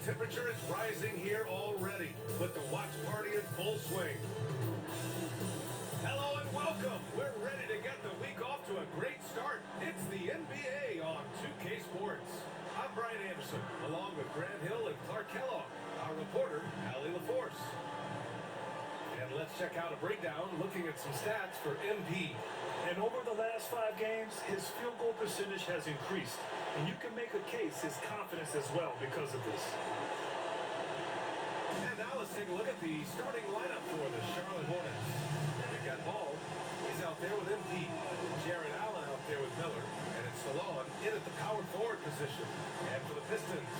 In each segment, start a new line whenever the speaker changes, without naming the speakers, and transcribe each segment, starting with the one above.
temperature is rising here already, with the watch party in full swing. Hello and welcome. We're ready to get the week off to a great start. It's the NBA on 2K Sports. I'm Brian Anderson, along with Grant Hill and Clark Kellogg, our reporter, Allie LaForce. And let's check out a breakdown looking at some stats for MP.
And over the last 5 games, his field goal percentage has increased. And you can make a case his confidence as well because of this.
And now let's take a look at the starting lineup for the Charlotte Hornets. They've got Ball. He's out there with MP. Jared Allen out there with Miller. And it's Salon in at the power forward position. And for the Pistons,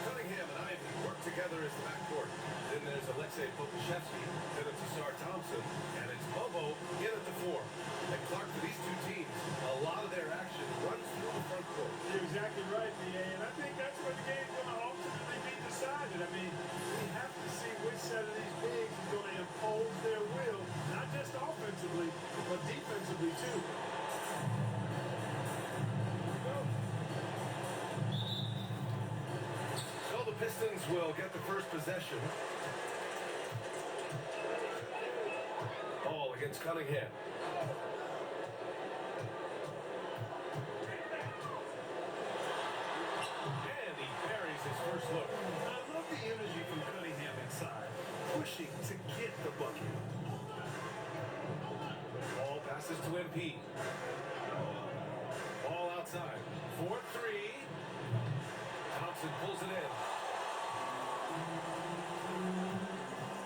Cunningham and Ivy work together as the backcourt. Then there's Alexei Pokusevski. Then it's Asar Thompson. And it's Bobo in at the 4. And Clark, for these two teams, a lot of their action runs through the front court.
You're exactly right, B.A. And I think that's where the game's going to ultimately be decided. I mean, we have to see which set of these bigs is going to impose their will, not just offensively, but defensively, too.
So the Pistons will get the first possession. Ball against Cunningham. And he buries his first look.
I love the energy from Cunningham inside, pushing to get the bucket.
Ball passes to MP. Ball outside. 4-3. Thompson pulls it in.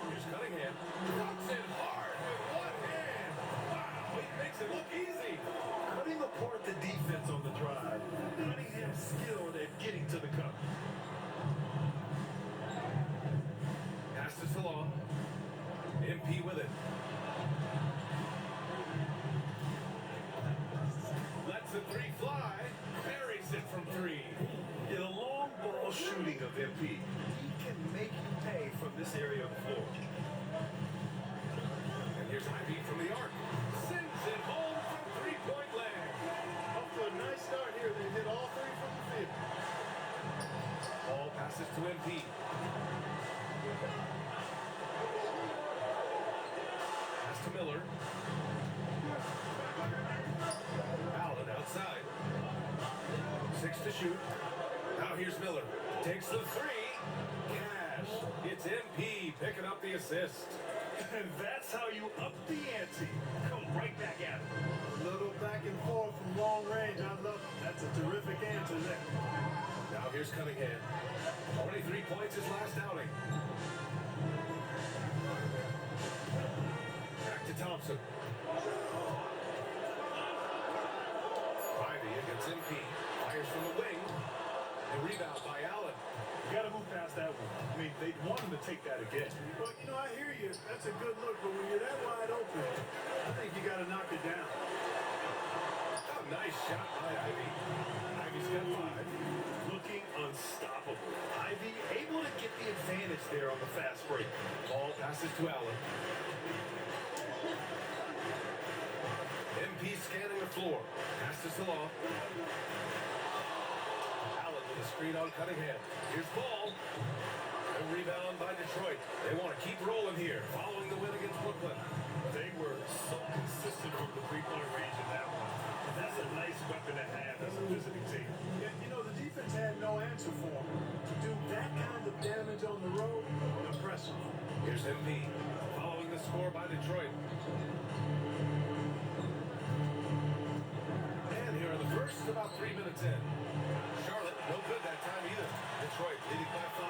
Here's Cunningham. Drops it hard with one hand. Wow, he makes it look easy.
Cutting apart the defense on the drive. Cunningham skilled at getting to the cup.
Pass to Salon. MP with it. Lets the 3 fly. Buries it from 3.
In a long ball shooting of MP, he can make you pay from this area of the floor.
And here's Ivy from the arc. Sends it home from 3-point land.
Off to a nice start here. They hit all 3 from the field.
Ball passes to MP. Pass to Miller. Allen outside. 6 to shoot. Now here's Miller. Takes the 3. Cash. It's MP picking up the assist.
And that's how you up the ante. Come right back at it.
A little back and forth from long range. I love it. That's a terrific answer there.
Now here's Cunningham. 23 points his last outing. Back to Thompson. Ivy against MP. Fires from the wing. The rebound by Allen.
You got to move past that one. I mean, they want him to take that again.
Well, you know, I hear you. That's a good look, but when you're that wide open, I think you got to knock it down.
Oh, nice shot by Ivy. Ivy's got 5.
Looking unstoppable. Ivy able to get the advantage there on the fast break.
Ball passes to Allen. MP scanning the floor. Pass to Salon. Allen with a screen on Cunningham. Here's Ball. A rebound by Detroit. They want to keep rolling here, following the win against Brooklyn.
They were so consistent from the 3-point range in that one. And that's a nice weapon to have as a visiting team.
Yeah, you know, the defense had no answer for him. To do that kind of damage on the road, impressive.
Here's MP, following the score by Detroit. And here are the first about 3 minutes in. Charlotte, no good that time either. Detroit leading by 5.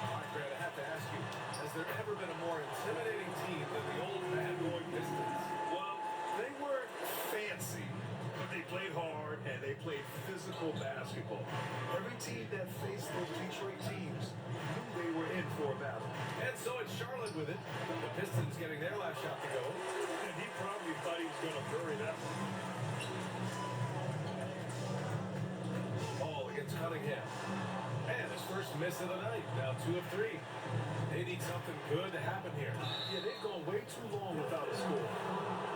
All right, Grant, I have to ask you, has there ever been a more intimidating team than the old bad boy Pistons?
Well, they weren't fancy, but they played hard and they played physical basketball. Every team that faced those Detroit teams knew they were in for a battle.
And so it's Charlotte with it. The Pistons getting their last shot to go.
And he probably thought he was going to bury that one.
Ball against Cunningham. And his first miss of the night. Now 2 of 3. They need something good to happen here.
Yeah, they've gone way too long without a score.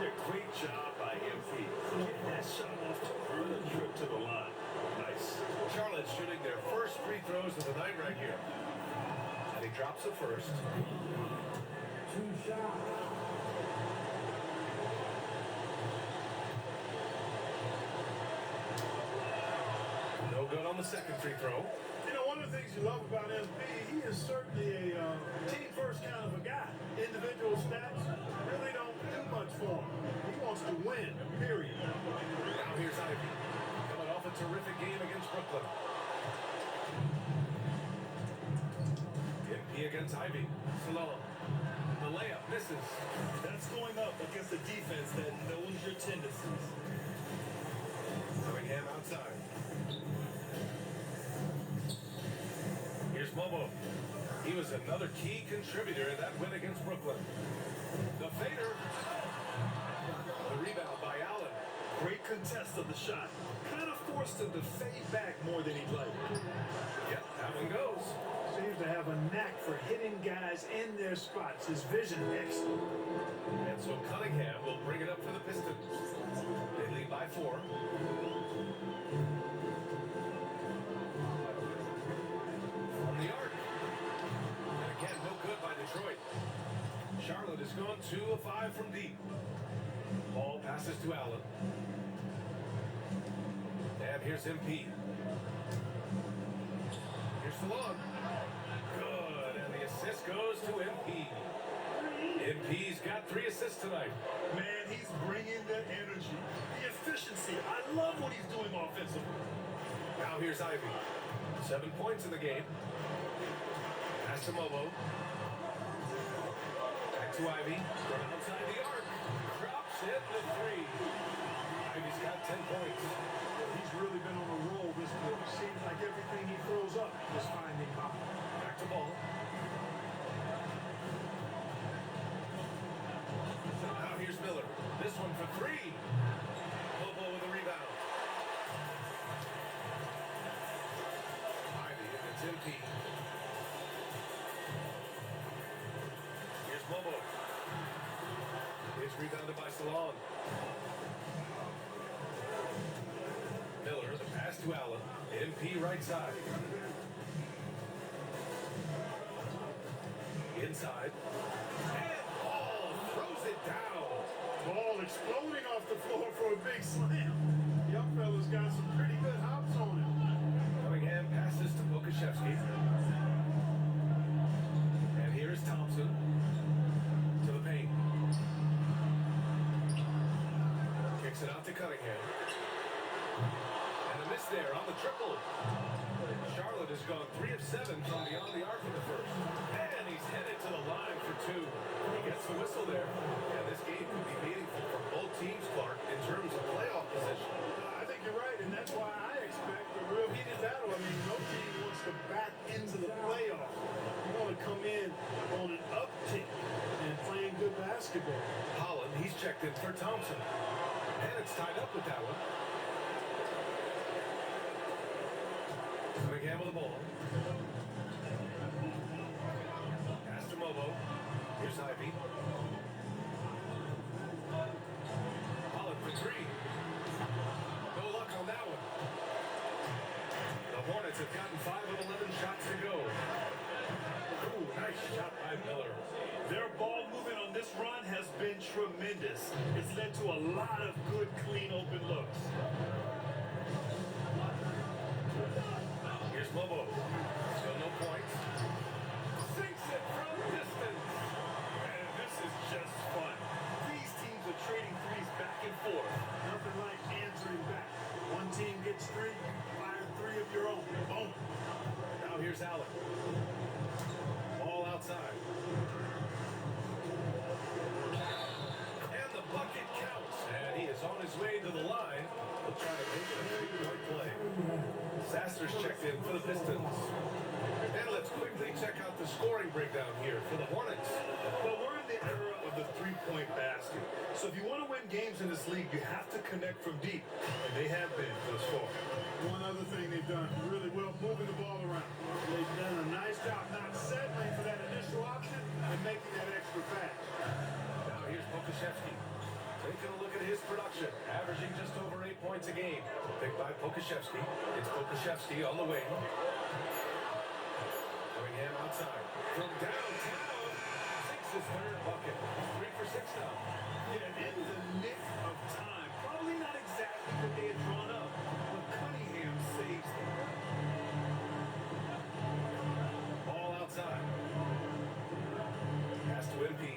Yeah, great job by MP. Getting that shot off to earn a trip to the line. Nice.
Charlotte shooting their first free throws of the night right here. he drops the first.
Two shots.
No good on the second free throw.
You know, one of the things you love about MP, he is certainly a team-first kind of a guy. Individual stats really don't do much for him. He wants to win, period.
Now here's Ivy, coming off a terrific game against Brooklyn. MP against Ivy. Salon. The layup misses.
That's going up against a defense that knows your tendencies.
Cunningham outside. Here's Momo. He was another key contributor in that win against Brooklyn. The fader. The rebound by Allen.
Great contest of the shot. Kind of forced him to fade back more than he'd like.
Yep, that one goes.
Seems to have a knack for hitting guys in their spots. His vision excellent.
And so Cunningham will bring it up for the Pistons. They lead by 4. From the arc. And again, no good by Detroit. Charlotte has gone 2 of 5 from deep. Ball passes to Allen. And here's MP. Here's Salon. Good, and the assist goes to MP. MP's got 3 assists tonight.
Man, he's bringing the energy, the efficiency. I love what he's doing offensively.
Now here's Ivy. 7 points in the game. Pass to Momo. Back to Ivy. From outside the arc. Drops it the 3. Ivy's got 10 points.
He's really been on a roll this quarter. Seems like everything he throws up is finding pop.
Back to ball. Now here's Miller. This one for 3. Momo with a rebound. Ivy against MP. Here's Momo. It's rebounded by Salon. Miller, the pass to Allen. MP right side. Inside. And Ball throws it down.
Ball exploding off the floor for a big slam. Young fella's got some pretty good hops on him.
Cunningham passes to Pokashevsky. And here's Thompson. To the paint. Kicks it out to Cunningham. And a miss there on the triple. Charlotte has gone 3 of 7 from beyond the arc in the first. And he's headed to the line for 2. He gets the whistle there. And this game could be meaningful for both teams, Clark, in terms of playoff position.
I think you're right, and that's why I expect a real heated battle. I mean, no team wants to back into the playoffs. You want to come in on an uptick and playing good basketball.
Holland, he's checked in for Thompson. And it's tied up with that one. Cunningham with the ball. Pass to Momo. Here's Ivy. Holland for 3. No luck on that one. The Hornets have gotten 5 of 11 shots to go. Ooh, nice shot by Miller.
Their ball movement on this run has been tremendous. It's led to a lot of good, clean, open looks.
Here's Momo. Still no points. Sinks it from distance.
And this is just fun. These teams are trading threes back and forth.
Nothing like answering back. One team gets 3, fire 3 of your own. Boom.
Now here's Allen. Ball outside. And the bucket counts. And he is on his way to the line. He'll try to make it a 3-point play. Sasters checked in for the Pistons. And let's quickly check out the scoring breakdown here for the Hornets.
Well, we're in the era of the three-point basket. So if you want to win games in this league, you have to connect from deep. And they have been thus far.
One other thing they've done really well, moving the ball around. They've done a nice job not settling for that initial option and making that extra pass.
Now here's Pokashevsky. Taking a look at his production, averaging just over 8 points a game. Picked by Pokashevsky. It's Pokashevsky on the wing. Cunningham outside. From downtown, sinks his third bucket. 3 for 6 now.
Yeah, in the nick of time. Probably not exactly what they had drawn up, but Cunningham saves them.
Ball outside. Pass to MP.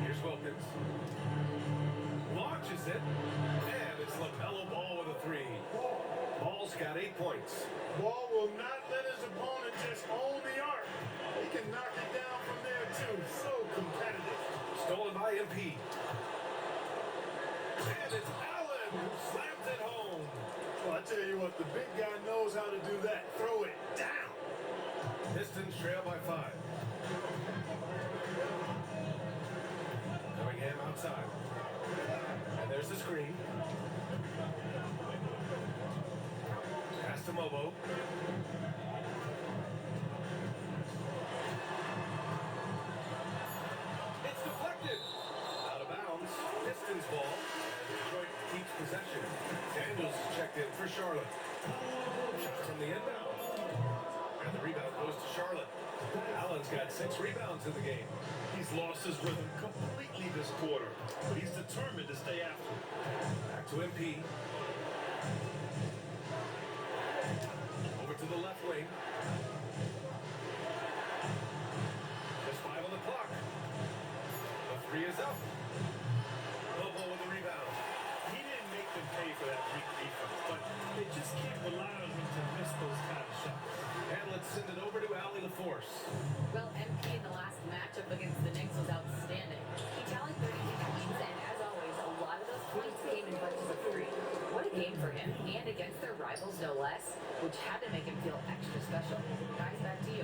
Here's Wilkins. Launches it. And it's LaMelo Ball with a 3. Ball's got 8 points.
Ball will not let his opponent just own the arc. He can knock it down from there, too. So competitive.
Stolen by MP. And it's Allen who slams it home.
Well, I tell you what, the big guy knows how to do that. Throw it down.
Pistons trail by 5. Cunningham outside. And there's the screen. Pass to Mobo. It's deflected. Out of bounds. Pistons ball. Detroit keeps possession. Daniels is checked in for Charlotte. Shot from the inbound. And the rebound goes to Charlotte. Allen's got 6 rebounds in the game.
He's lost his rhythm completely this quarter, but he's determined to stay after it.
Back to MP. Over to the left wing. Just 5 on the clock. The 3 is up. Lobo with the rebound.
He didn't make them pay for that weak defense, but they just can't rely on him to miss those kind of shots.
And let's send it over to Allie LaForce.
Well, MP in the last matchup against the Knicks was outstanding. He tallied 32 points, and as always, a lot of those points came in bunches of 3. What a game for him, and against their rivals, no less, which had to make him feel extra special. Guys, back to you.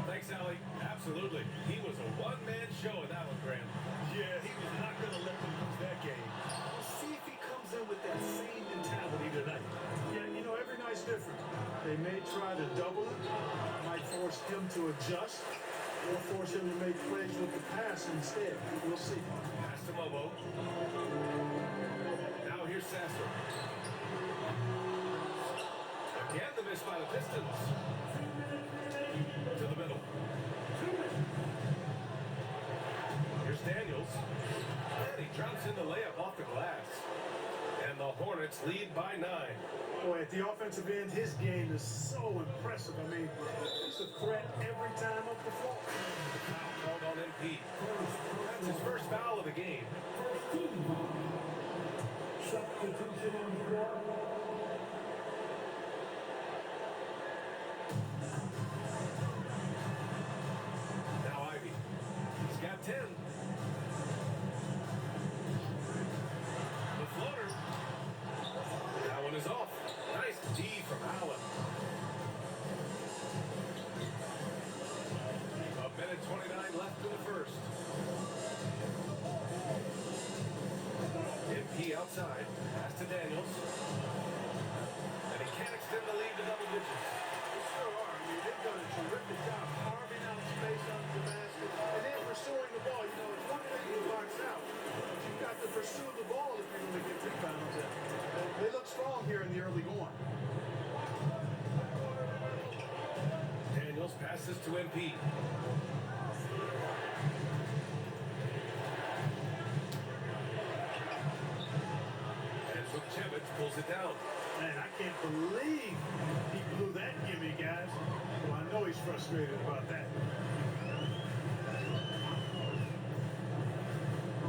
Thanks, Allie. Absolutely. He was a one-man show in that one, Graham.
Yeah, he was not going to let them lose that game. We'll see if he comes in with that same mentality tonight.
Yeah, you know, every night's different. They may try to double it, might force him to adjust, or force him to make plays with the pass instead. We'll see.
Pass to Mobo. Now here's Sasser. Again, the miss by the Pistons. To the middle. Here's Daniels. And he drops in the layup off the glass. And the Hornets lead by 9.
Boy, at the offensive end, his game is so impressive. I mean, he's a threat every time up the floor.
Foul called on MP. That's his first foul of the game.
Substitution on the floor.
Now Ivy. He's got 10. The floater. That one is off. Nice D from Allen. A minute 29 left in the first. MP outside. Pass to Daniels. And he can't extend the lead to double digits.
They sure are. I mean, they've done a terrific job carving out space under the basket and then pursuing the ball. You know, it's one thing to box out, but you've got to pursue the ball if you're going to get rebounds. They look strong here in the early going.
Daniels passes to MP. And Vukcevic pulls it down.
Man, I can't believe he blew that gimme, guys. Well, I know he's frustrated about that.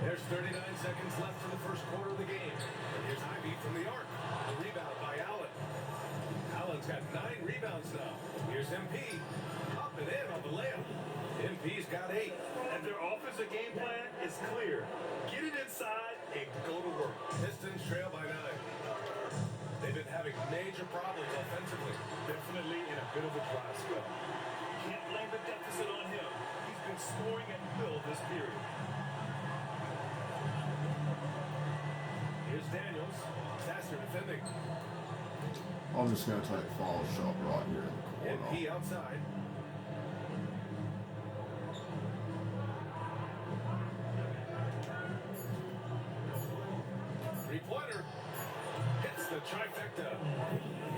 There's 39 seconds left in the first quarter of the game. And here's Ivy from the arc. The rebound by Allen. Allen's got 9 rebounds now. Here's MP. Up and in on the layup. MP's got 8.
And their offensive game plan is clear. Get it inside and go to work.
Pistons trail by 9. They've been having major problems offensively.
Definitely in a bit of a dry spell. Can't blame the deficit on him. He's been scoring at will this period.
Here's Daniels. Sasser defending.
I'm just going to take a foul shot right here in the corner.
MP outside. Three-pointer. Hits the trifecta.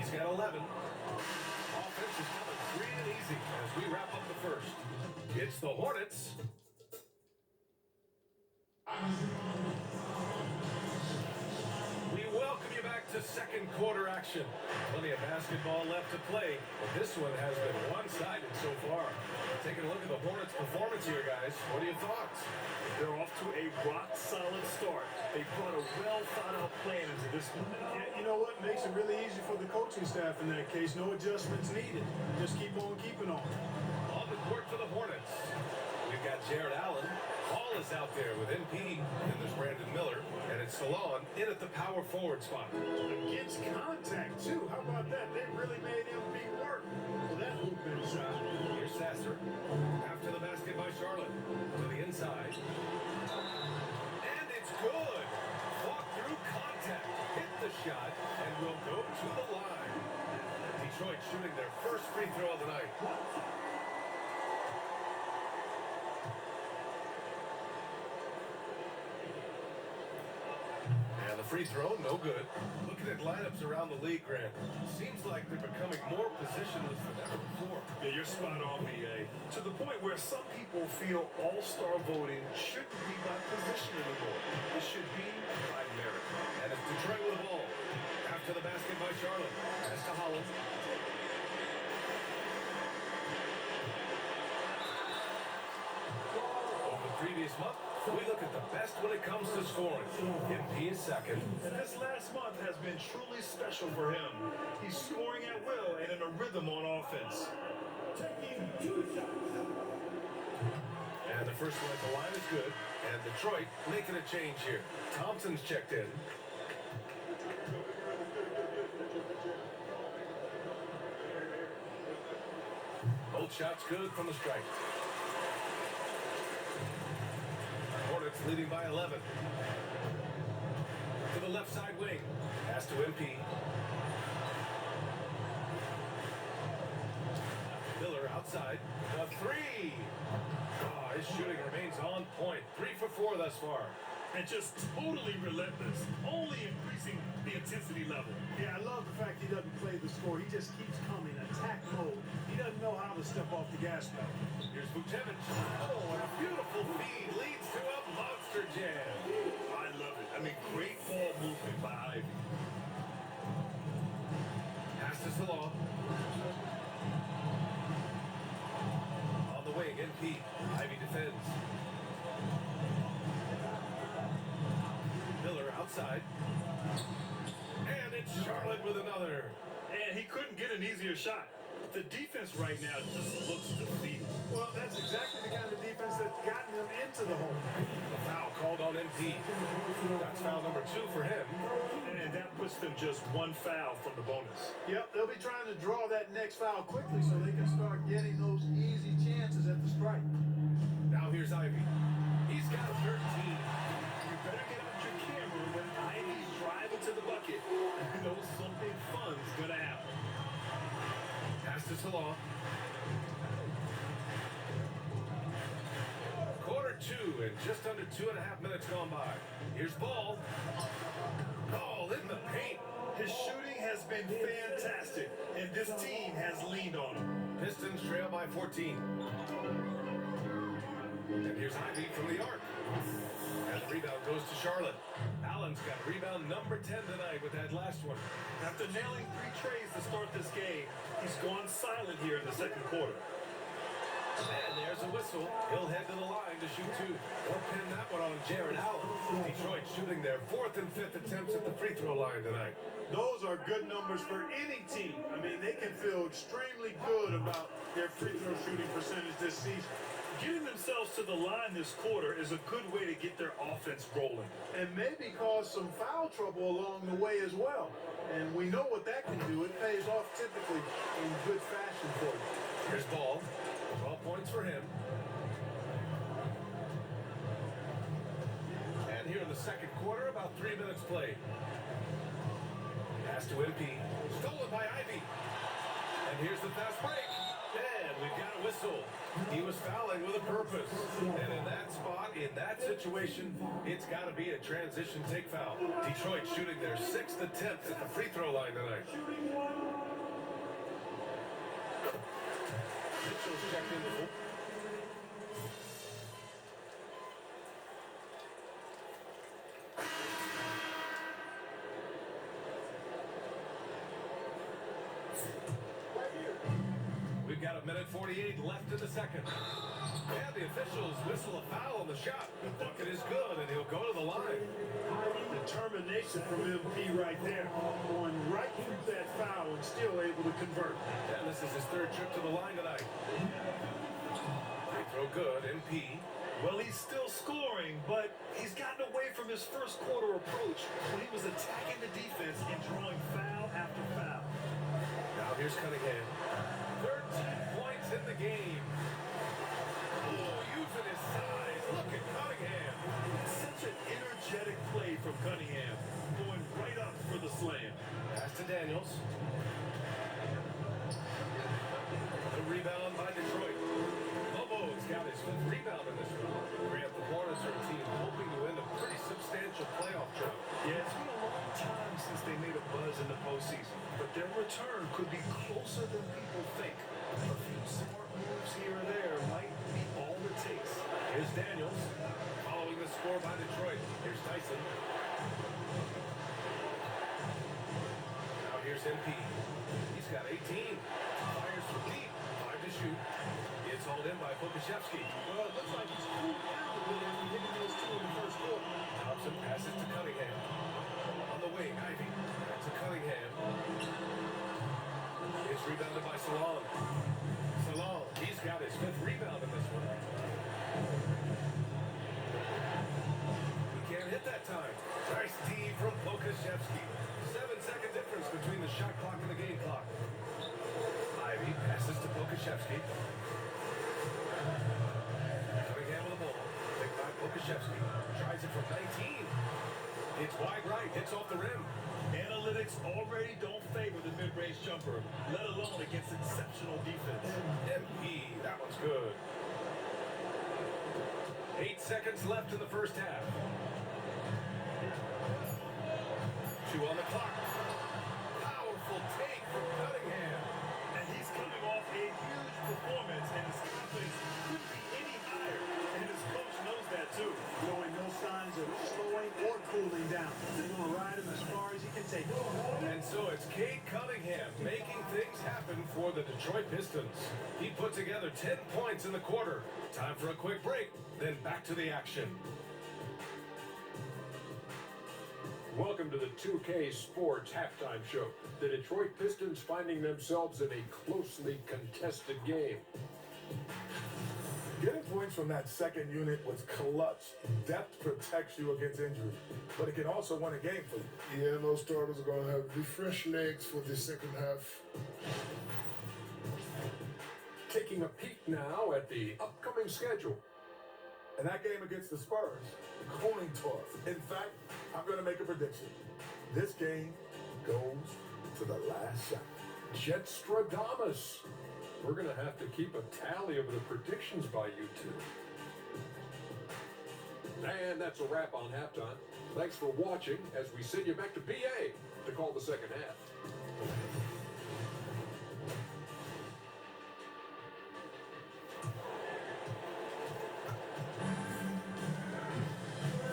He's got 11. Offense is coming free and easy as we wrap up the first. It's the Hornets. We welcome you back to second quarter action. Plenty of basketball left to play, but this one has been one-sided so far. Taking a look at the Hornets' performance here, guys. What are your thoughts?
They're off to a rock-solid start. They brought a well-thought-out plan into this one.
Yeah, you know what makes it really easy for the coaching staff in that case? No adjustments needed. Just keep on keeping on.
On the court for the Hornets, we've got Jared Allen. Hall is out there with MP, and there's Brandon Miller, and it's Salon in at the power forward spot.
Against contact, too. How about that? They really made MP work for that hoop inside.
Here's Sasser. After the basket by Charlotte. To the inside. And it's good. Fought through contact. Hit the shot, and will go to the line. Detroit shooting their first free throw of the night. And the free throw, no good. Looking at lineups around the league, Grant, seems like they're becoming more positionless than ever before.
Yeah, you're spot on, BA. To the point where some people feel all-star voting shouldn't be by position anymore. It should be by merit.
And it's Detroit with the ball. After the basket by Charlotte. Pass to Holland. Over the previous month, we look at the best when it comes to scoring. MP is second.
And this last month has been truly special for him. He's scoring at will and in a rhythm on offense.
Taking 2 shots.
And the first one at the line is good. And Detroit making a change here. Thompson's checked in. Both shots good from the strike. Hornets leading by 11. To the left side wing. Pass to MP. Miller outside. The three. Oh, his shooting remains on point. 3 for 4 thus far.
And just totally relentless, only increasing the intensity level.
Yeah, I love the fact he doesn't play the score. He just keeps coming, attack mode. He doesn't know how to step off the gas pedal.
Here's Vucevic. Oh, and a beautiful feed leads to a monster jam.
I love it. I mean, great ball movement by Ivy.
Pass to Salon. On the wing, NP. Ivy defends. Miller outside. And it's Charlotte with another.
And he couldn't get an easier shot. The defense right now just looks defeated.
Well, that's exactly the kind of defense that's gotten them into the hole.
The foul called on MP. That's foul number 2 for him.
And that puts them just 1 foul from the bonus.
Yep, they'll be trying to draw that next foul quickly so they can start getting those easy chances at the strike.
Now here's Ivy. He's got 13.
You better get out your camera when Ivy's driving to the bucket. You know something fun's gonna happen.
Pass to Salon. Quarter 2 and just under 2.5 minutes gone by. Here's Ball. Ball in the paint.
His shooting has been fantastic, and this team has leaned on him.
Pistons trail by 14. And here's Ivy from the arc. And the rebound goes to Charlotte. Allen's got rebound number 10 tonight with that last one.
After nailing 3 trays to start this game, he's gone silent here in the second quarter.
And there's a whistle. He'll head to the line to shoot 2. Or pin that one on Jared Allen. Detroit shooting their 4th and 5th attempts at the free throw line tonight.
Those are good numbers for any team. I mean, they can feel extremely good about their free throw shooting percentage this season.
Getting themselves to the line this quarter is a good way to get their offense rolling.
And maybe cause some foul trouble along the way as well. And we know what that can do. It pays off typically in good fashion for you.
Here's Ball. 12 points for him. And here in the second quarter, about 3 minutes played. Pass to MP. Stolen by Ivy. And here's the fast break. And we've got a whistle. He was fouling with a purpose. And in that spot, in that situation, it's got to be a transition take foul. Detroit shooting their 6th attempt at the free throw line tonight. Mitchell's checked in full. We've got a minute 48 left in the second. And the officials whistle a foul on the shot. The bucket is good, and he'll go to the line.
Determination from MP right there. Going right through that foul and still able to convert.
And this is his 3rd trip to the line tonight. Free throw good, MP.
Well, he's still scoring, but he's gotten away from his first quarter approach when he was attacking the defense and drawing foul after foul.
Now here's Cunningham. 13 points in the game. Oh, using his size. Look at Cunningham.
Such an energetic play from Cunningham, going right up for the slam.
Pass to Daniels. The rebound by Detroit. Lobo's got his 5th rebound in this one. Grant, the Hornets are a team hoping to win a pretty substantial playoff drought.
Yeah, it's been a long time since they made a buzz in the postseason, but their return could be closer than people think. A few smart moves here or there might be all it takes.
Here's Daniels. Following the score by Detroit. Here's Tyson. Now here's MP. He's got 18. Fires from deep. 5 to shoot. It's hauled in by Pokashevsky.
Well, it looks like he's cooled down a bit after hitting those 2 in the first quarter.
Thompson passes to Cunningham. On the wing, Ivy. Back to Cunningham. It's rebounded by Salon. Salon, he's got his 5th rebound in this one. He can't hit that time. Nice D from Pokashevsky. 7-second difference between the shot clock and the game clock. Ivy passes to Pokashevsky. Cunningham with the ball. Picked by Pokashevsky. Tries it from 19. It's wide right. Hits off the rim.
Analytics already don't favor the mid-range jumper, let alone against exceptional defense.
MP, that one's good. 8 seconds left in the first half. 2 on the clock. Powerful take from Cunningham.
And he's coming off a huge performance, and his confidence couldn't be any higher. And his coach knows that too.
Showing no signs of slowing or cooling down. He's going to ride him as far as he can take it.
And so it's Cade Cunningham making things happen for the Detroit Pistons. He put together 10 points in the quarter. Time for a quick break, then back to the action.
Welcome to the 2K Sports Halftime Show. The Detroit Pistons finding themselves in a closely contested game.
Getting points from that second unit was clutch. Depth protects you against injury, but it can also win a game for you.
Yeah, those starters are going to have refreshed legs for the second half.
Taking a peek now at the upcoming schedule.
And that game against the Spurs, coin toss. In fact, I'm going to make a prediction. This game goes to the last shot.
Jetstradamus. We're going to have to keep a tally of the predictions by you two. And that's a wrap on halftime. Thanks for watching as we send you back to PA to call the second half.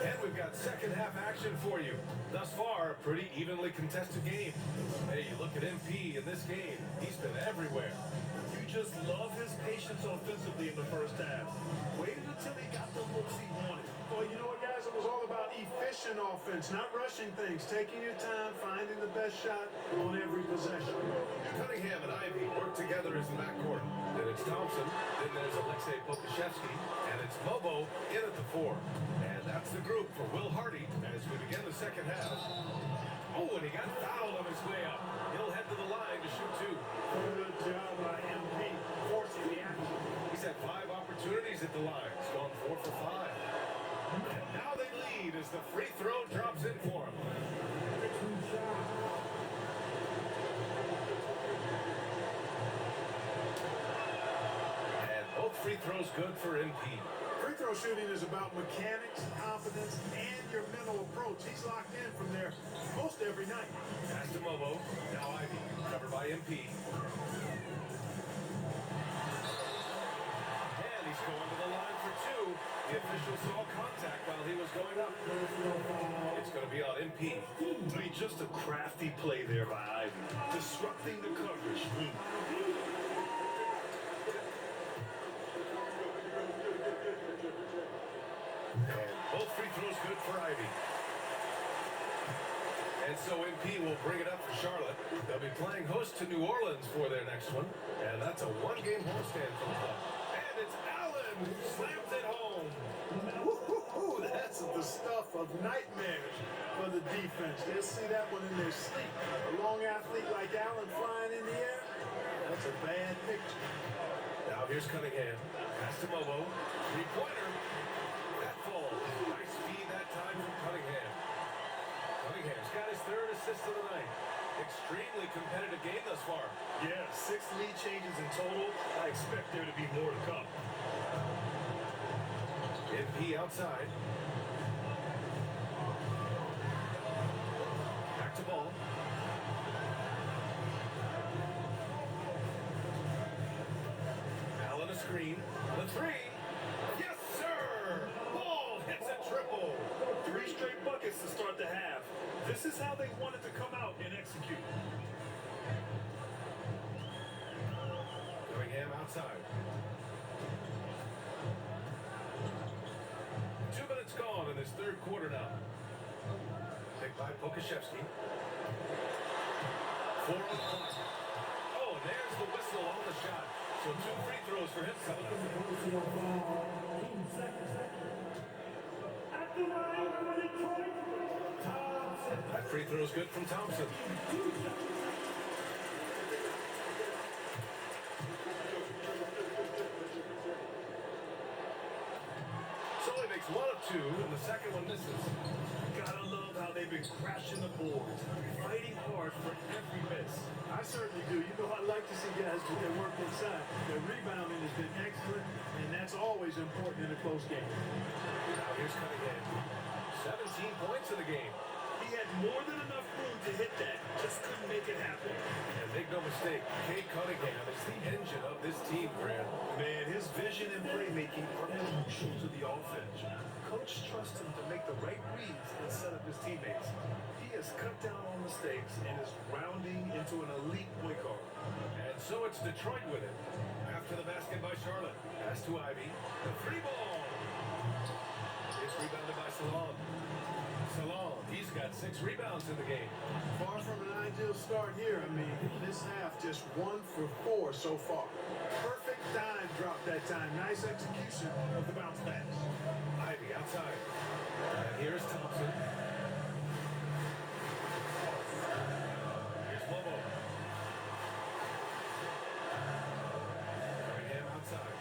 And we've got second half action for you. Thus far, a pretty evenly contested game. Hey, you look at MP in this game, he's been everywhere.
You just love his patience offensively in the first half. Waited until he got the looks he wanted.
Well, you know what, guys? It was all about efficient offense, not rushing things, taking your time, finding the best shot on every possession.
Cunningham and Ivy work together as the backcourt. Then it's Thompson, then there's Alexei Pokashevsky, and it's Mobo in at the 4. And that's the group for Will Hardy as we begin the second half. Oh, and he got fouled on his way up. He'll head to the line to shoot 2.
Good job by MP, forcing the action.
He's had 5 opportunities at the line. He's gone 4 for 5. And now they lead as the free throw drops in for him. free throws good for MP.
Free throw shooting is about mechanics, confidence, and your mental approach. He's locked in from there most every night.
Pass to Mobo. Now Ivy. Covered by MP. And he's going to the line for two. The official saw contact while he was going up. It's going to be on MP.
I mean, just a crafty play there by Ivy, disrupting the coverage.
And both free throws good for Ivy. And so MP will bring it up for Charlotte. They'll be playing host to New Orleans for their next one. And that's a one-game homestand for the club. And it's Allen who slams it home.
Woo-hoo-hoo, that's the stuff of nightmares for the defense. They'll see that one in their sleep. A long athlete like Allen flying in the air, that's a bad picture.
Now here's Cunningham. Pass to Mobo. Three-pointer. That falls. Nice feed that time from Cunningham. Cunningham's got his third assist of the night. Extremely competitive game thus far.
Yeah, 6 lead changes in total. I expect there to be more to come.
MP outside. Back to ball. Allen a screen. The three. Yes, sir! Ball hits a triple.
3 straight buckets to start the half. This is how they wanted to come out and execute.
Cunningham outside. 2 minutes gone in this third quarter now. Picked by Pokashevsky. 4 on the clock. Oh, and there's the whistle on the shot. So 2 free throws for him coming up.
At the line for Detroit, Thompson.
That free throw's good from Thompson. So he makes 1 of 2, and the second one misses.
Gotta love how they've been crashing the boards, fighting hard for every miss.
I certainly do. You know, I like to see guys do their work inside. Their rebounding has been excellent, and that's always important in a close game.
Now here's Cunningham. 17 points in the game.
He had more than enough room to hit that, just couldn't make it happen.
And make no mistake, Kay Cunningham is the engine of this team, Grant.
Man, his vision and playmaking are crucial to the offense. Coach trusts him to make the right reads and set up his teammates. He has cut down on mistakes and is rounding into an elite point guard.
And so it's Detroit with it. After the basket by Charlotte. Pass to Ivy. The free ball. It's rebounded by Salon. Salon, he's got 6 rebounds in the game.
Far from an ideal start here. I mean, this half just 1 for 4 so far. Perfect dime drop that time. Nice execution of the bounce pass.
Ivy outside. And here's Thompson. Here's Lobo. Cunningham outside.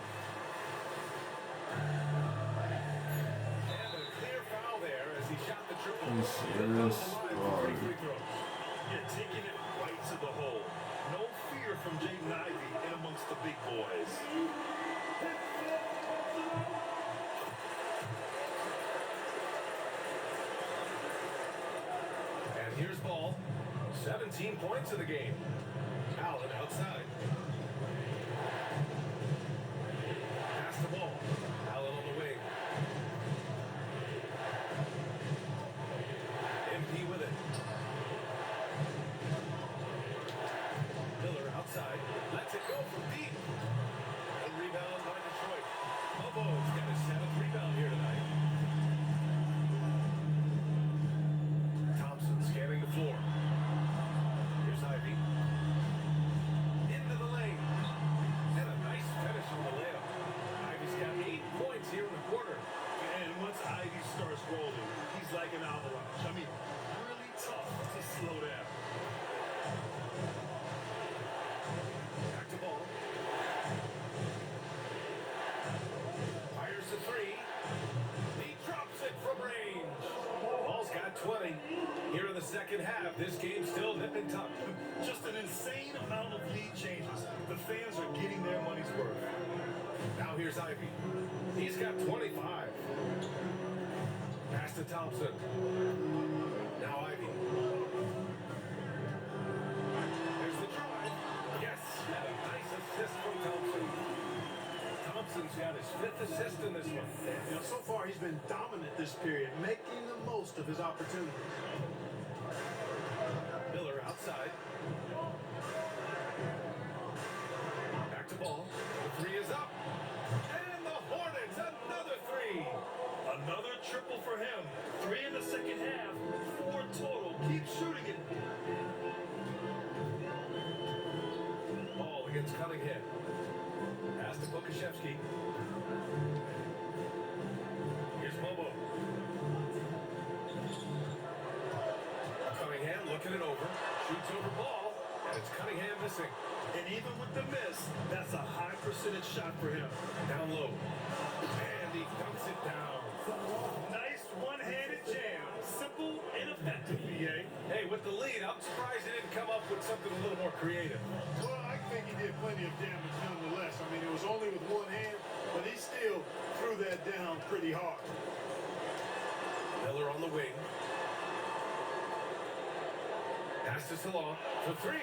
And a clear foul there as he shot the triple.
Are you serious? God.
Yeah, taking it right to the hole. No fear from Jaden Ivey in amongst the big boys.
And here's Ball. 17 points in the game. Allen outside. Pass the ball. Allen on the wing. MP with it. Miller outside. Lets it go from deep. And rebound by Detroit. Bobo's got his 7th rebound here tonight. Thompson scanning the floor. Here's Ivy. Into the lane. And a nice finish on the layup. Ivy's got 8 points here in the quarter.
And once Ivy starts rolling, he's like an avalanche. I mean, really tough to slow down.
Back to ball. Fires the 3. He drops it from range. Ball's got 20. Here in the second half, this game's still nip and tuck.
Just an insane amount of lead changes. The fans are getting their money's worth.
Now here's Ivy. He's got 25. Pass to Thompson. Now Ivy. There's the drive. Yes, and a nice assist from Thompson. Thompson's got his 5th assist in this one.
You know, so far he's been dominant this period, making the most of his opportunity.
Miller outside. Back to ball. The 3 is up. And the Hornets, another 3.
Another triple for him. 3 in the second half, 4 total. Keep shooting it.
Ball against Cunningham. Pass to Bukashevsky. Here's Momo. Cunningham looking it over. Shoots over ball. And it's Cunningham missing.
And even with the miss, that's a high percentage shot for him.
Down low. And he dunks it down.
Nice one-handed jam. Simple and effective, BA.
Hey, with the lead, I'm surprised he didn't come up with something a little more creative.
Well, I think he did plenty of damage nonetheless. I mean, it was only with one hand, but he still threw that down pretty hard.
Miller on the wing. Pass to Salon for 3.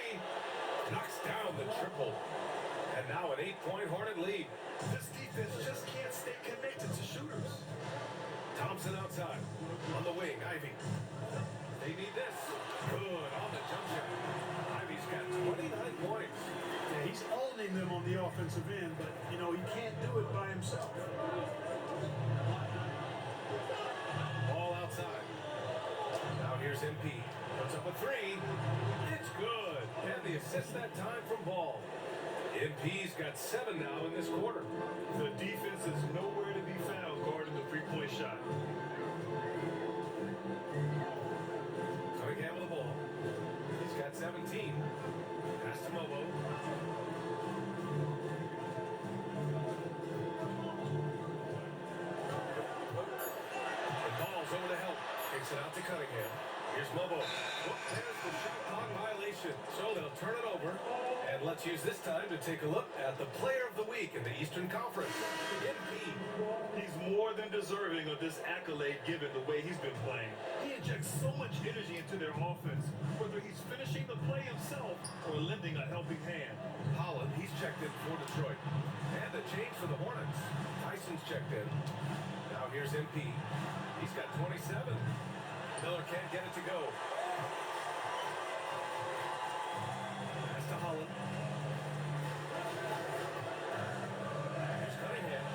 Knocks down the triple. And now an 8-point Hornet lead.
This defense just can't stay connected to shooters.
Thompson outside. On the wing, Ivy. They need this. Good on the jump shot. Ivy's got 29 points.
Yeah, he's owning them on the offensive end, but, you know, he can't do it by himself.
Ball outside. Now here's MP. Puts up a 3. It's good. And the assist that time from Ball. MP's got 7 now in this quarter.
The defense is nowhere to be found guarding the three-point shot.
Cunningham with the ball. He's got 17. Pass to Momo. The ball's over to help. Kicks it out to Cunningham. Here's Momo. Oh, there's the shot clock violation. So they'll turn it over. And let's use this time to take a look at the player of the week in the Eastern Conference. MP.
He's more than deserving of this accolade given the way he's been playing. He injects so much energy into their offense, whether he's finishing the play himself or lending a helping hand.
Holland, he's checked in for Detroit. And a change for the Hornets. Tyson's checked in. Now here's MP. He's got 27. Miller can't get it to go. Pass to Holland. Here's Cunningham.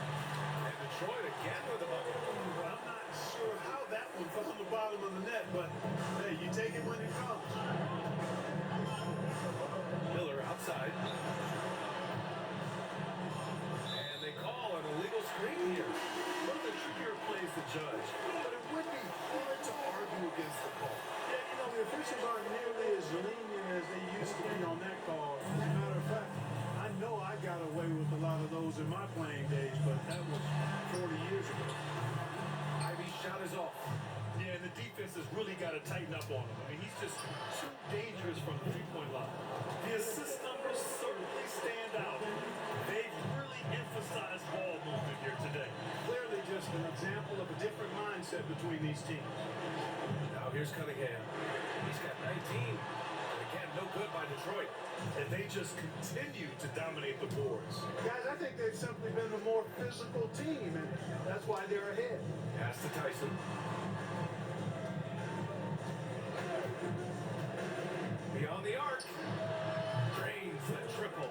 And Detroit again with a bucket.
Well, I'm not sure how that one found the bottom of the net, but hey, you take it when it comes.
Miller outside. And they call an illegal screen here.
One of the trickier plays to judge, but it would be hard to argue against the call.
Yeah, you know, the officials aren't nearly as lenient as they used to be on that call. As a matter of fact, I know I got away with a lot of those in my playing days, but that was 40 years ago.
Ivy's shot is off.
Yeah, and the defense has really got to tighten up on him. I mean, he's just too dangerous from the three-point line. The assist numbers certainly stand out. They've really emphasized ball movement here today.
Clearly just an example of a different mindset between these teams.
Now here's Cunningham. He's got 19. And again, no good by Detroit.
And they just continue to dominate the boards.
Guys, I think they've simply been the more physical team, and that's why they're ahead.
Pass to Tyson. Beyond the arc. Drains the triple.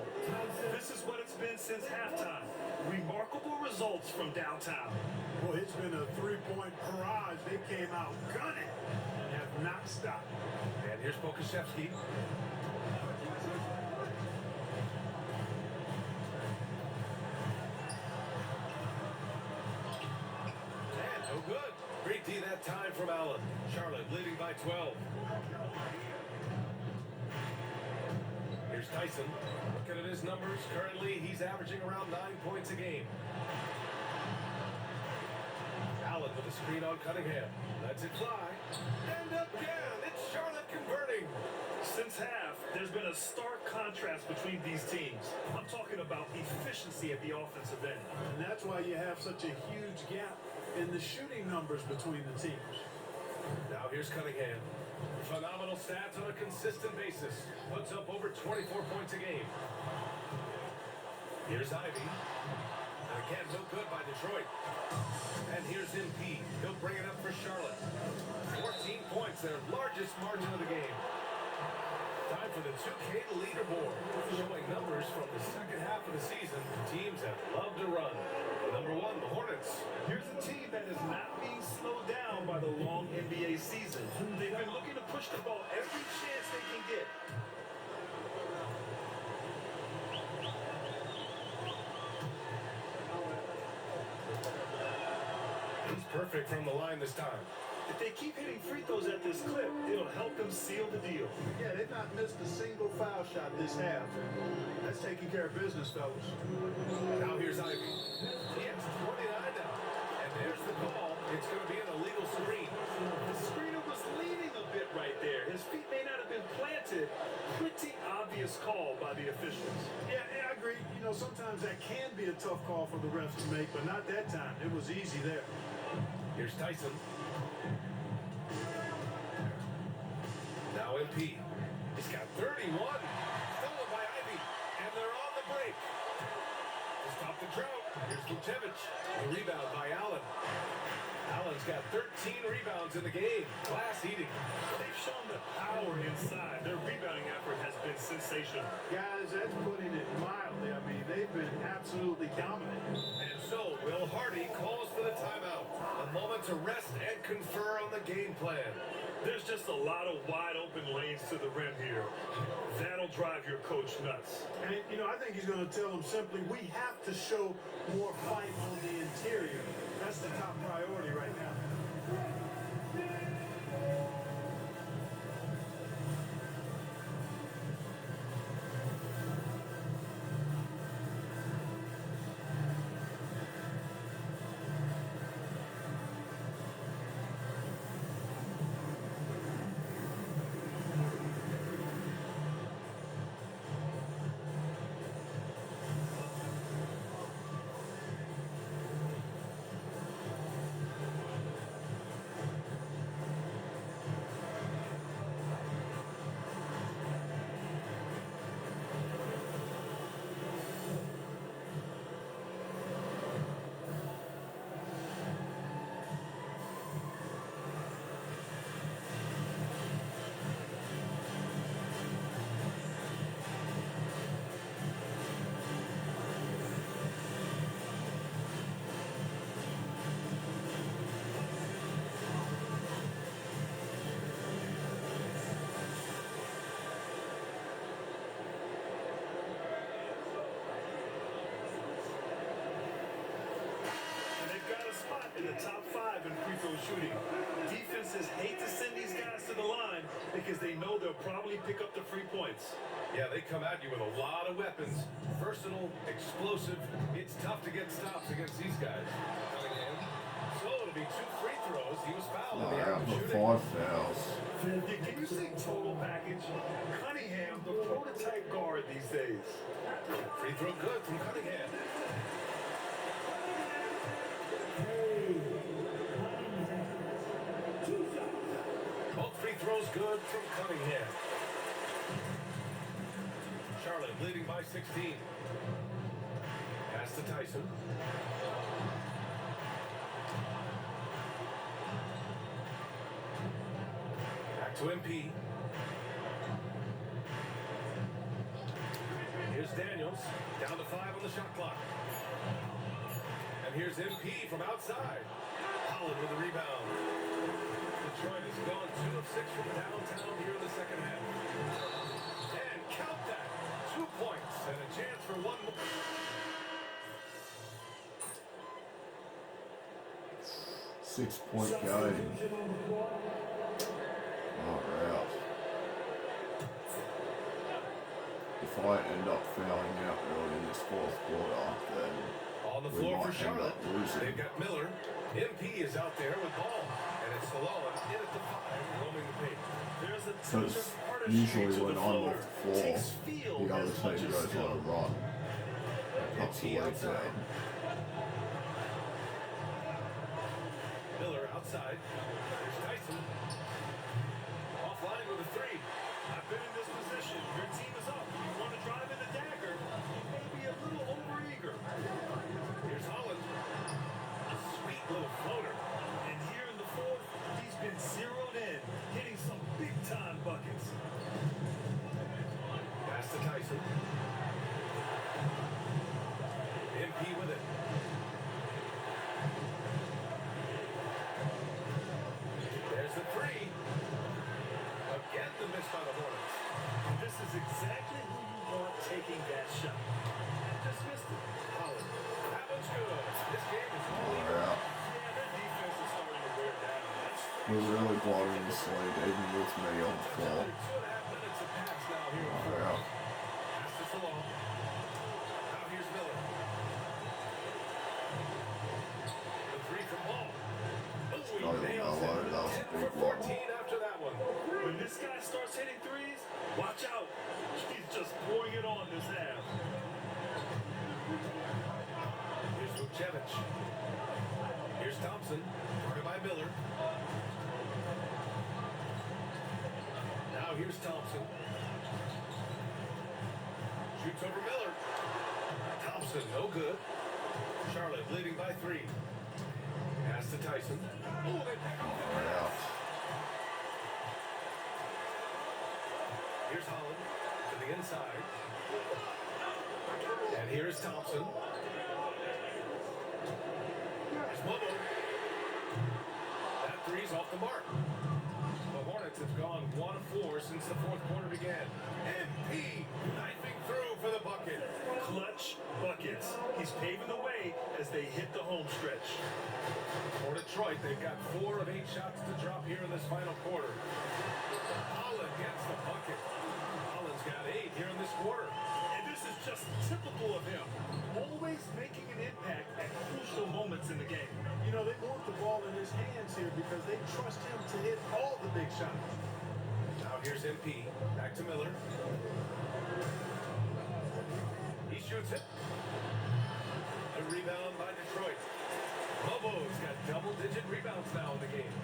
This is what it's been since halftime. Remarkable results from downtown.
Boy, it's been a three-point barrage. They came out gunning and have not stopped.
And here's Bukashevsky. And no good. Great D that time from Allen. Charlotte leading by 12. Here's Tyson. Looking at his numbers, currently he's averaging around 9 points a game. Allen Allen with a screen on Cunningham. Lets it fly. And again, it's Charlotte converting.
Since half, there's been a stark contrast between these teams. I'm talking about efficiency at the offensive end.
And that's why you have such a huge gap in the shooting numbers between the teams.
Now here's Cunningham. Phenomenal stats on a consistent basis. Puts up over 24 points a game. Here's Ivy. And again, no good by Detroit. And here's MP. He'll bring it up for Charlotte. 14 points, their largest margin of the game. Time for the 2K leaderboard. Showing numbers from the second half of the season. Teams that love to run. Number 1, the Hornets.
Here's a team that is not being slowed down by the long NBA season. They've been looking to push the ball every chance they can get.
He's perfect from the line this time.
If they keep hitting free throws at this clip, it'll help them seal the deal.
Yeah, they've not missed a single foul shot this half. That's taking care of business, fellas.
Now here's Ivy. He has 29 now. And there's the call. It's going to be an illegal screen.
The screener was leaning a bit right there. His feet may not have been planted. Pretty obvious call by the officials.
Yeah, I agree. You know, sometimes that can be a tough call for the refs to make, but not that time. It was easy there.
Here's Tyson. Now MP. He's got 31. Stolen by Ivy. And they're on the break. To stop the drought. Here's Vucevic. The rebound by Allen. Allen's got 13 rebounds in the game. Glass eating.
They've shown the power inside. Their rebounding effort has been sensational.
Guys, that's putting it mildly. I mean, they've been absolutely dominant.
And so, Will Hardy calls for the timeout. A moment to rest and confer on the game plan.
There's just a lot of wide open lanes to the rim here. That'll drive your coach nuts.
And, you know, I think he's going to tell them simply, we have to show more fight on the interior. That's the top priority right now.
In the top 5 in free throw shooting. Defenses hate to send these guys to the line because they know they'll probably pick up the free points.
Yeah, they come at you with a lot of weapons. Versatile, explosive. It's tough to get stops against these guys. Cunningham. So it'll be 2 free throws. He was fouled in the act of shooting.
5 fouls.
Can you see total package? Cunningham, the prototype guard these days.
Free throw good from Cunningham. Both free throws good from Cunningham. Charlotte leading by 16. Pass to Tyson. Back to MP. Here's Daniels. Down to 5 on the shot clock. And here's MP from outside. Holland with the rebound. Detroit has gone 2 of 6 from downtown here in the second half. And count that. 2 points and a chance for 1 more.
Six-point game. All right. If I end up fouling out early in this fourth quarter, then
On the
we
floor
might
for
end
Charlotte.
up losing.
They've got Miller. MP is out there with ball. And it's Salon in at the 5, roaming the paint.
There's a touch
Because
of artistry
usually
to
when
the
I'm
floater.
off the floor,
Takes feel
the other
as much
team
as
goes on
skill.
a run. Pops the legs
outside.
out.
Miller outside. There's Tyson. Offline with a 3.
I've been in this position. Your team is up. You want to drive in the dagger. You may be a little overeager.
Here's Holland. A sweet little floater.
And here in the fourth, he's been zeroed in, hitting some big-time buckets.
Pass to Tyson. MP with it. There's the 3. Again, the miss by the Hornets.
And this is exactly who you want taking that shot. And just missed it.
Holland. That one's good. This game is all
Oh,
even.
yeah.
Yeah, their defense is starting to wear down.
We're really blowing the slate, even with me on the floor.
Another 2.5 minutes of pass now here in
Oh,
fourth.
yeah.
Pass to Salon. Now here's Miller. The 3 from Ball. Oh, he
Oh,
nails
no,
it.
that was a
10
big
for
one.
14 after that one.
When this guy starts hitting threes, watch out. He's just pouring it on this half.
Here's Vucevic. Here's Thompson. Guarded by Miller. Now here's Thompson. Shoots over Miller. Thompson, no good. Charlotte leading by 3. Pass to Tyson. Oh, they pick off the
Yeah.
pass. Here's Holland to the inside. And here's Thompson. Here's Momo. That 3's off the mark. The Hornets have gone 1 of 4 since the fourth quarter began. MP knifing through for the bucket.
Clutch buckets. He's paving the way as they hit the home stretch.
For Detroit, they've got 4 of 8 shots to drop here in this final quarter. Holland gets the bucket. Holland's got 8 here in this quarter.
And this is just typical of him. Always making an impact at crucial moments in the game.
You know, they want the ball in his hands here because they trust him to hit all the big shots.
Now here's MP. Back to Miller. He shoots it. A rebound by Detroit. Bobo's got double-digit rebounds now in the game.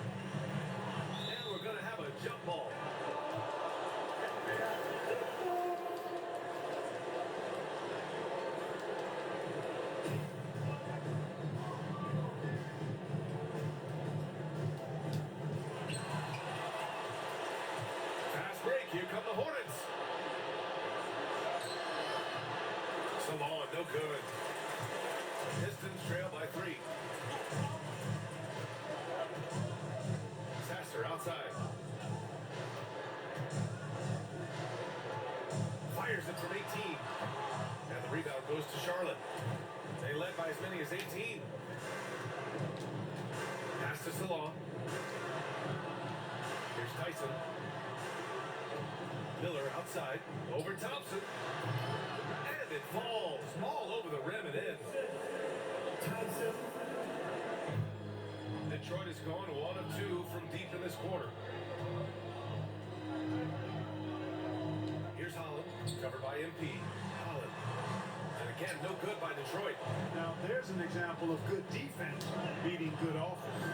And we're going to have a jump ball. Fast break. Here come the Hornets. Salon, no good. Pistons trail by 3. Sasser outside. Fires it from 18. And the rebound goes to Charlotte. They led by as many as 18. Pass to Salon. Here's Tyson. Miller outside. Over Thompson. And it falls all over the rim and in. Detroit is going 1 of 2 from deep in this quarter. Here's Holland, covered by MP. Holland. And again, no good by Detroit.
Now, there's an example of good defense beating good offense.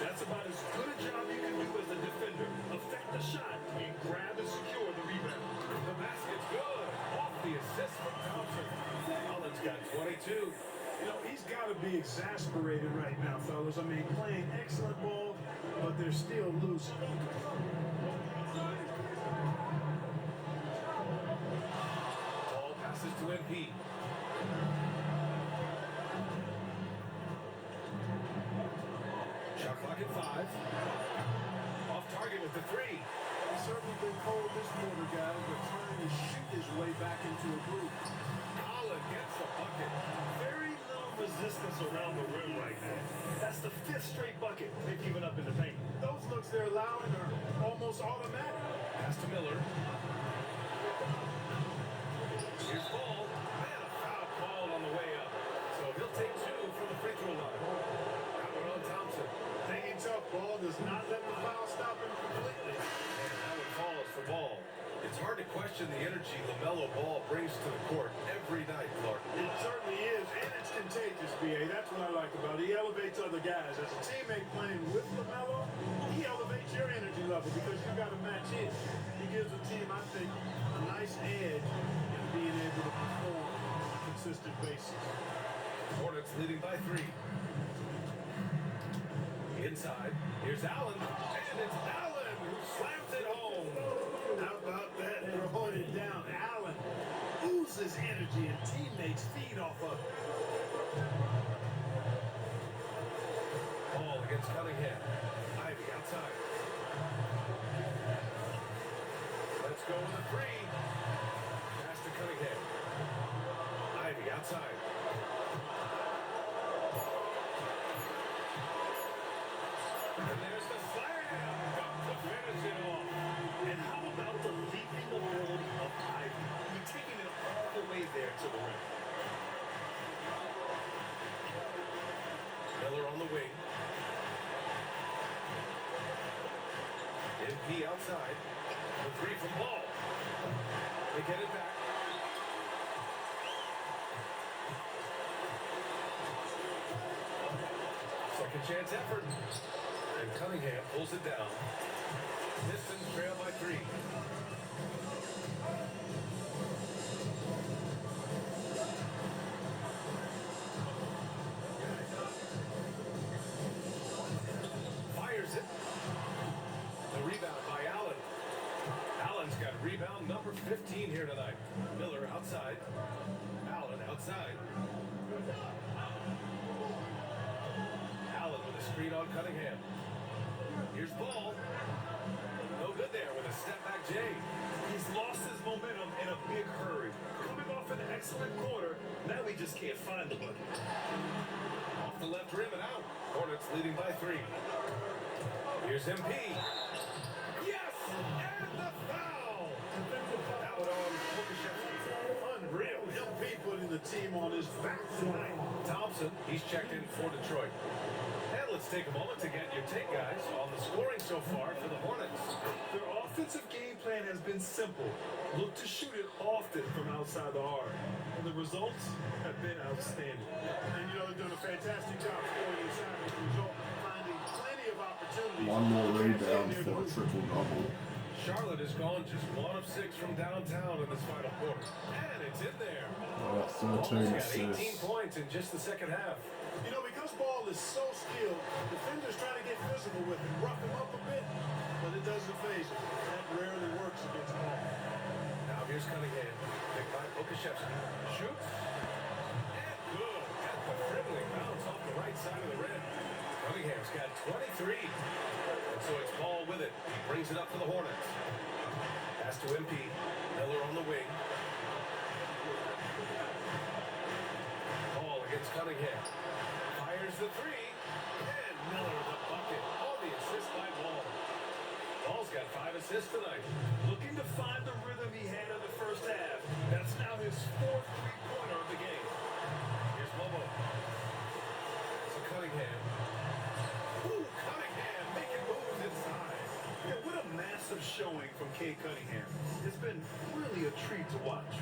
That's about as good a job you can do as a defender. Affect the shot and grab and secure the rebound.
The basket's good. Off the assist from Thompson. Holland's got 22.
You know, he's got to be exasperated right now, fellas. I mean, playing excellent ball, but they're still losing.
Ball passes to MP. Shot clock at 5. Off target with the 3.
He's certainly been cold this quarter, guys, but trying to shoot his way back into a groove.
Holland gets the bucket.
Very little resistance around the rim right now. That's the 5th straight bucket they've given up in the paint.
Those looks they're allowing are almost automatic.
Pass to Miller. Here's Ball. Man, a foul call on the way up. So he'll take 2 from the free throw line. That one on top.
tough. Ball does not let the foul stop him completely.
And that one falls for Ball. It's hard to question the energy LaMelo Ball brings to the court every night, Clark.
It certainly is, and it's contagious, B.A. That's what I like about it. He elevates other guys. As a teammate playing with LaMelo, he elevates your energy level because you got to match his. He gives the team, I think, a nice edge in being able to perform on a consistent basis.
Hornets leading by 3. Inside, here's Allen, and it's Allen who slams it home.
How about that? Throwing it down. Allen oozes energy and teammates feed off of it.
Ball against Cunningham. Ivy outside. Let's go with a 3. Pass to Cunningham. Ivy outside. And there's the slam. Got to finish it off.
And how about the leaping ability of Ivy? He's taking it all the way there to the rim.
Miller on the wing. MP outside. The 3 from Ball. They get it back. Second chance effort. And Cunningham pulls it down. Pistons trail by 3. Fires it. The rebound by Allen. Allen's got rebound number 15 here tonight. Miller outside. Allen outside. Allen with a screen on Cunningham. Here's Ball. No good there with a step back J.
He's lost his momentum in a big hurry. Coming off an excellent quarter, now he just can't find the bucket.
Off the left rim and out. Hornets leading by 3. Here's MP. Yes! And the foul! That one on Pokashevsky.
Unreal. MP putting the team on his back tonight.
Thompson, he's checked in for Detroit. And let's take a moment to get your take, guys, on the scoring so far for the Hornets.
Their offensive game plan has been simple. Look to shoot it often from outside the arc. And the results have been outstanding.
And you know, they're doing a fantastic job scoring inside with the result, finding plenty of opportunities.
One more rebound for a triple-double.
Charlotte has gone just 1 of 6 from downtown in this final quarter. And it's in there.
Got
Ball's
13
got 18
assists.
points in just the second half.
You know, because Ball is so skilled, defenders try to get physical with him, rough him up a bit, but it doesn't phase him. That rarely works against Ball.
Now here's Cunningham. Picked by Pokashevsky. Shoots. And good. Got the dribbling bounce off the right side of the rim. Cunningham's got 23. And so it's Ball with it. He brings it up for the Hornets. Pass to MP. Miller on the wing. Ball against Cunningham. Fires the 3. And Miller the bucket. All the assists by Ball. Ball's got 5 assists tonight.
Looking to find the rhythm he had in the first half. That's now his 4th three-pointer of the game.
Here's Bobo. To Cunningham. Ooh, Cunningham making moves inside.
Yeah, what a massive showing from Cade Cunningham. It's been really a treat to watch.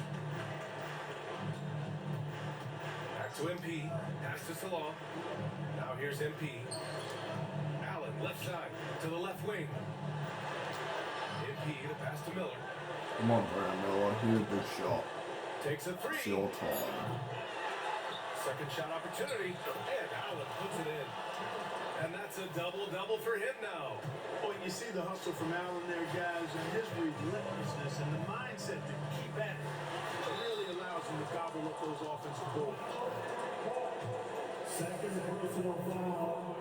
Back to MP. Pass to Salon. Now here's MP. Allen, left side, to the left wing. MP to pass to Miller.
Come on, Brandon Miller. Here's a big shot.
Takes a 3.
It's your time.
Second shot opportunity. And Allen puts it in. And that's a double-double for him now.
Well, you see the hustle from Allen there, guys, and his relentlessness and the mindset to keep at it. It really allows him to gobble up those offensive goals.
Second personal foul.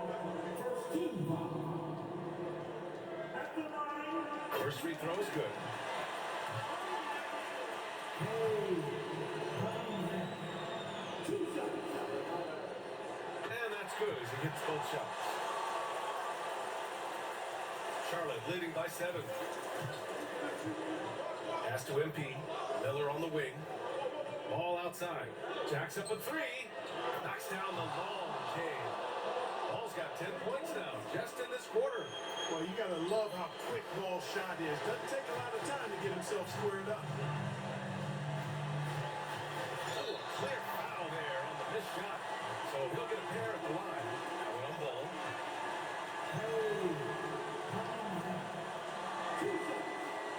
First team foul. At the line.
First free throw is good.
Two shots.
And that's good as he hits both shots. Charlotte leading by 7. Pass to MP. Miller on the wing. Ball outside. Jacks up a 3. Knocks down the long Cade. Ball's got 10 points now, just in this quarter.
Well, you got to love how quick ball shot is. Doesn't take a lot of time to get himself squared up.
Oh, a clear foul there on the missed shot. So he'll get a pair at the line. Out on ball.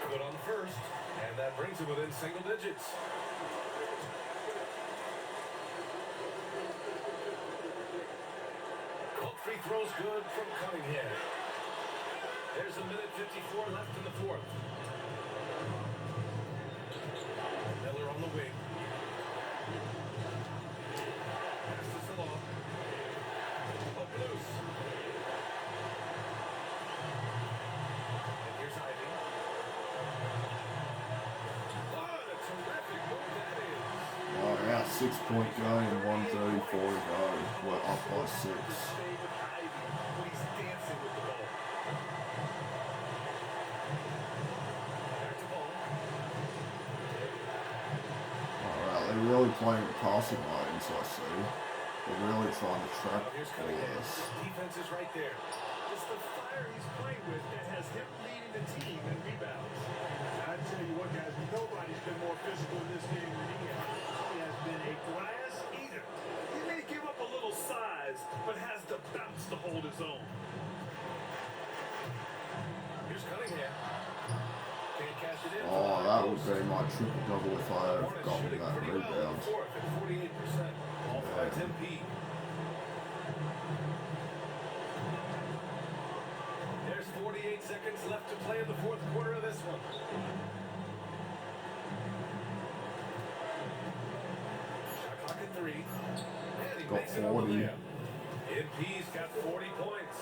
Good on the first, and that brings him within single digits. Both free throws good from Cunningham. There's a minute 54 left in the fourth. Miller on the wing. Pass to Salon. Up loose. And here's Ivy. What a terrific move that is.
Oh yeah, 6-point game, 134 to go. We're up by 6.
Stay with Ivy when he's dancing with the ball.
Back to ball.
Alright, they're really playing with passing lanes, I see. They're really trying to trap
Now here's
all
Cunningham.
this.
Defense is right there.
It's the fire he's playing with that has him leading the team in rebounds.
I tell you what, guys, nobody's been more physical in this game than he has. He has been a glass eater.
He may give up a little size, but has the bounce to hold his own.
Here's Cunningham. Can't cash it in.
Oh, that would be my triple double if I had
Hornets
gotten
shooting
that
pretty well in
rebound.
the fourth at 48%. All finds MP. There's 48 seconds left to play in the fourth quarter of this one. Shot clock at 3. And he
Got
makes it on
40.
the layup. MP's got 40 points.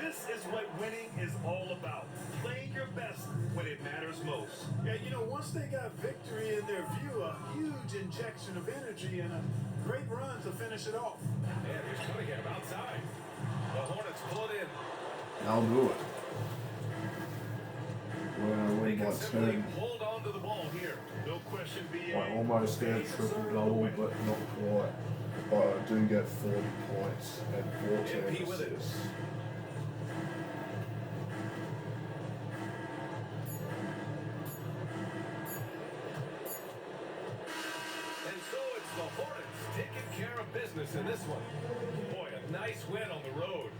This is what winning is all about. Playing your best when it matters most.
Yeah, you know, once they got victory in their view, a huge injection of energy and a great run to finish it off.
And here's Cunningham outside. The Hornets pull it in.
I'll do it. We're gonna
They
win by
can simply
10.
hold on to the ball here.
No question, BA.
I almost get a triple double, but not quite. But I do get 40 points and 14
MP with it.
assists.
And so it's the Hornets taking care of business in this one. Boy, a nice win on the road.